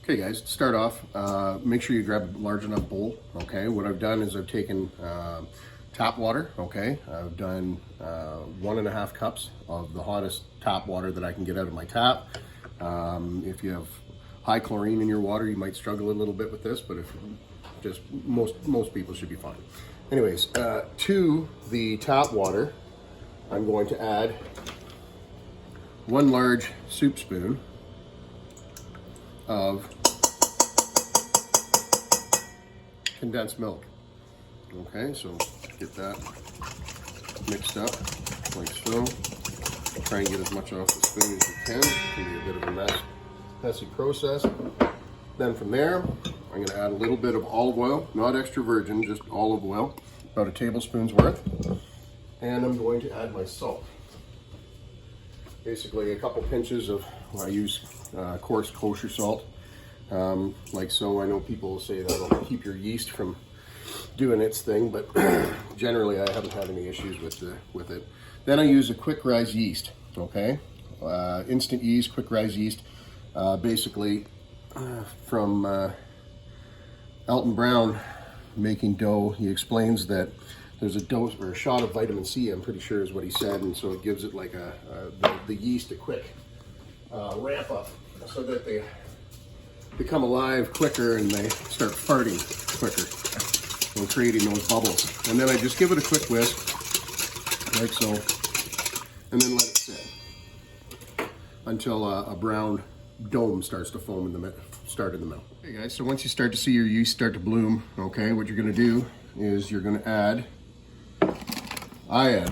Okay guys, to start off, make sure you grab a large enough bowl, okay? What I've done is I've taken tap water, okay? I've done 1.5 cups of the hottest tap water that I can get out of my tap. If you have high chlorine in your water, you might struggle a little bit with this, but if just most people should be fine. Anyways, to the tap water, I'm going to add 1 large soup spoon of condensed milk. Okay, so get that mixed up like so. Try and get as much off the spoon as you can. It can be a bit of a messy process. Then from there, I'm going to add a little bit of olive oil, not extra virgin, just olive oil, about 1 tablespoon's worth. And I'm going to add my salt. Basically a couple pinches of, I use coarse kosher salt, like so. I know people say that'll keep your yeast from doing its thing, but generally I haven't had any issues with it. Then I use a quick rise yeast, okay? Instant yeast, quick rise yeast, basically from Alton Brown, Making Dough. He explains that there's a dose or a shot of vitamin C, I'm pretty sure is what he said, and so it gives it like the yeast a quick ramp up so that they become alive quicker and they start farting quicker and creating those bubbles. And then I just give it a quick whisk, like so, and then let it sit until a brown dome starts to foam in the middle. Okay guys, so once you start to see your yeast start to bloom, okay, what you're gonna do is you're gonna add, I add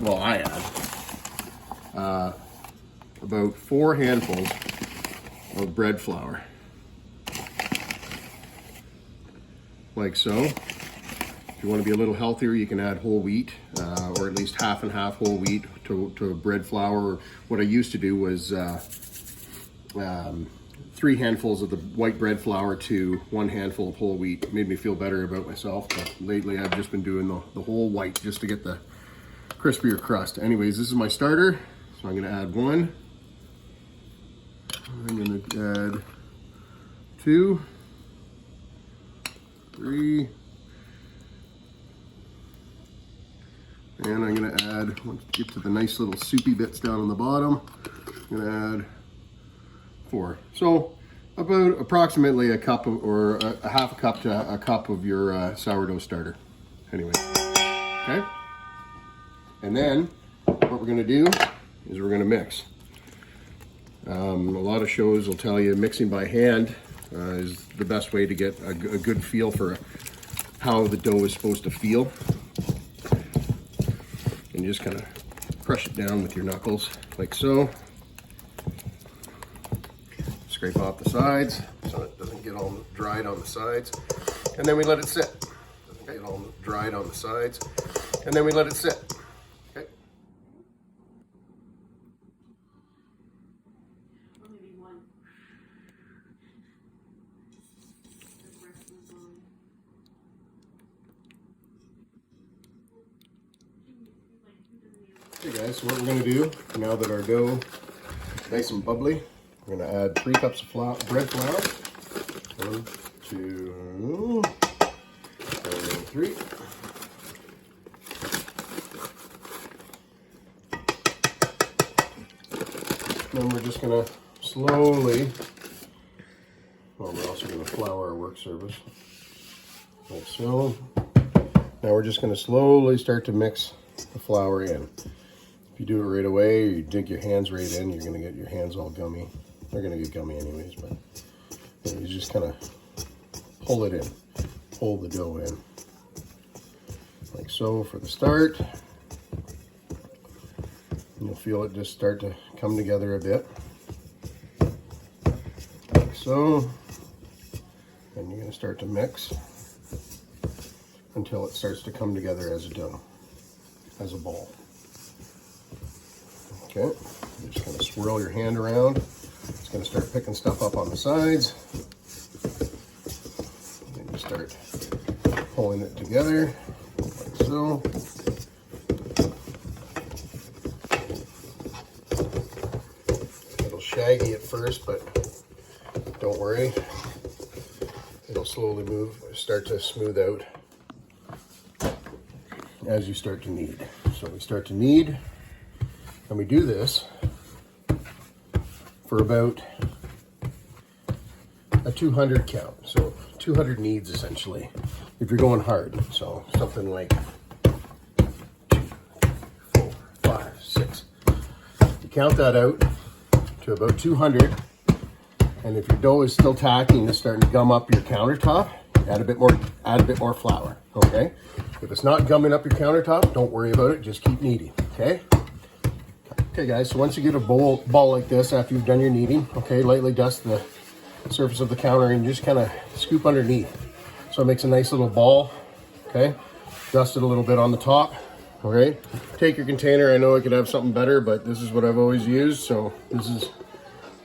about 4 handfuls of bread flour, like so. If you want to be a little healthier, you can add whole wheat, or at least half and half whole wheat to bread flour. What I used to do was 3 handfuls of the white bread flour to 1 handful of whole wheat. It made me feel better about myself, but lately I've just been doing the whole white just to get the crispier crust. Anyways, this is my starter, so I'm going to add 1. I'm going to add 2, 3, and I'm going to add, once you get to the nice little soupy bits down on the bottom, I'm going to add 4. So about approximately a cup or a half a cup to a cup of your sourdough starter. Anyway, okay. And then what we're going to do is we're going to mix. A lot of shows will tell you mixing by hand is the best way to get a good feel for how the dough is supposed to feel. And you just kind of crush it down with your knuckles, like so. Scrape off the sides so it doesn't get all dried on the sides. And then we let it sit. Doesn't get all dried on the sides. And then we let it sit. Okay. Okay guys, so what we're going to do now that our dough is nice and bubbly, we're going to add 3 cups of bread flour. 1, 2, 3. Then we're just going to slowly, well, we're also going to flour our work surface, like so. Now we're just going to slowly start to mix the flour in. If you do it right away, or you dig your hands right in, you're going to get your hands all gummy. They're going to get gummy anyways, but you just kind of pull it in, pull the dough in, like so for the start. And you'll feel it just start to come together a bit, like so. And you're going to start to mix until it starts to come together as a dough, as a ball. Okay, you're just going to swirl your hand around. It's going to start picking stuff up on the sides. And you start pulling it together, like so. A little shaggy at first, but don't worry. it'll slowly start to smooth out as you start to knead. So we start to knead, and we do this for about a 200 count. So 200 kneads essentially, if you're going hard. So something like 2, 3, 4, 5, 6. You count that out to about 200. And if your dough is still tacky and it's starting to gum up your countertop, add a bit more flour, okay? If it's not gumming up your countertop, don't worry about it, just keep kneading, okay? Okay guys, so once you get a ball like this after you've done your kneading, okay, lightly dust the surface of the counter and just kind of scoop underneath. So it makes a nice little ball, okay? Dust it a little bit on the top, okay? Take your container, I know I could have something better, but this is what I've always used, so this is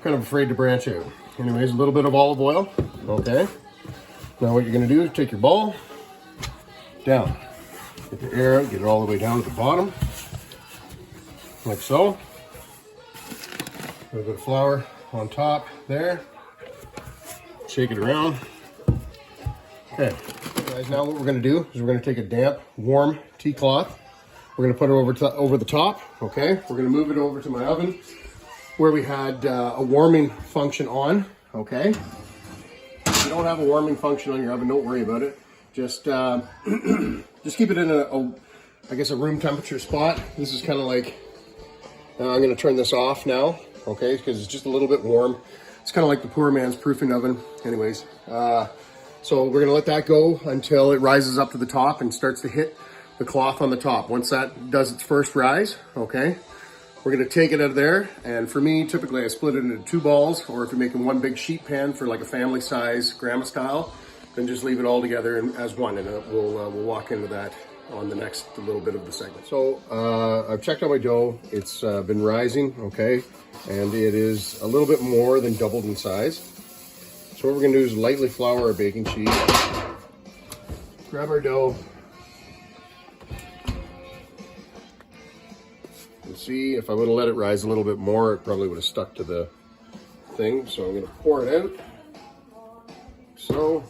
kind of afraid to branch out. Anyways, a little bit of olive oil, okay? Now what you're gonna do is take your ball, down. Get the air out, get it all the way down to the bottom, like so. A little bit of flour on top there. Shake it around. Okay, guys, now what we're gonna do is we're gonna take a damp, warm tea cloth. We're gonna put it over the top, okay? We're gonna move it over to my oven where we had a warming function on, okay? If you don't have a warming function on your oven, don't worry about it. Just keep it in I guess a room temperature spot. This is kind of like, I'm gonna turn this off now, okay? Because it's just a little bit warm. It's kind of like the poor man's proofing oven. Anyways, so we're gonna let that go until it rises up to the top and starts to hit the cloth on the top. Once that does its first rise, okay? We're gonna take it out of there, and for me, typically I split it into 2 balls, or if you're making one big sheet pan for like a family size, grandma style, then just leave it all together as one, and we'll walk into that on the next little bit of the segment. So I've checked out my dough. It's been rising, okay, and it is a little bit more than doubled in size. So what we're gonna do is lightly flour our baking sheet, grab our dough, see, if I would have let it rise a little bit more, it probably would have stuck to the thing. So I'm going to pour it out. So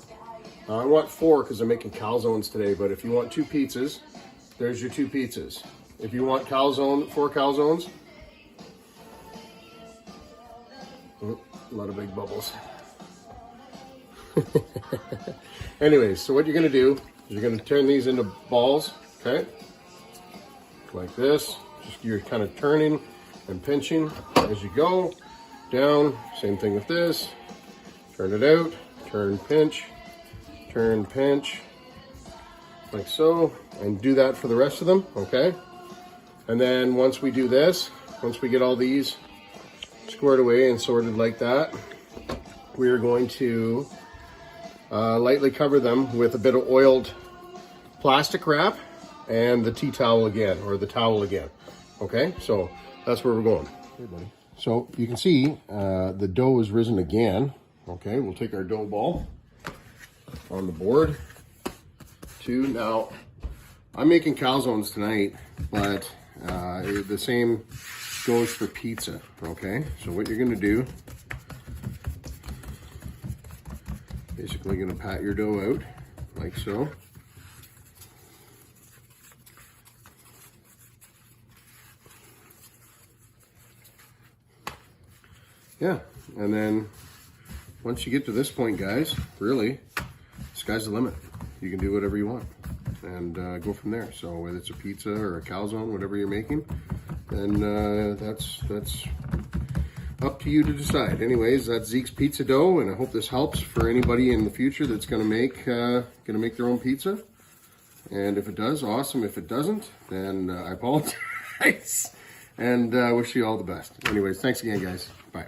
I want 4 because I'm making calzones today, but if you want 2 pizzas, there's your 2 pizzas. If you want 4 calzones, a lot of big bubbles. Anyways, so what you're going to do is you're going to turn these into balls, okay? Like this. You're kind of turning and pinching as you go down. Same thing with this. Turn it out, turn, pinch, like so, and do that for the rest of them, okay? And then once we do this, once we get all these squared away and sorted like that, we are going to lightly cover them with a bit of oiled plastic wrap and the tea towel again, or the towel again. Okay, so that's where we're going. Hey, buddy. So you can see the dough has risen again. Okay, we'll take our dough ball on the board. Now, I'm making calzones tonight, but the same goes for pizza. Okay, so what you're gonna do, basically gonna pat your dough out like so. Yeah, and then once you get to this point, guys, really, sky's the limit. You can do whatever you want and go from there. So whether it's a pizza or a calzone, whatever you're making, then that's up to you to decide. Anyways, that's Zeke's pizza dough, and I hope this helps for anybody in the future that's gonna make their own pizza. And if it does, awesome. If it doesn't, then I apologize and wish you all the best. Anyways, thanks again, guys. Bye.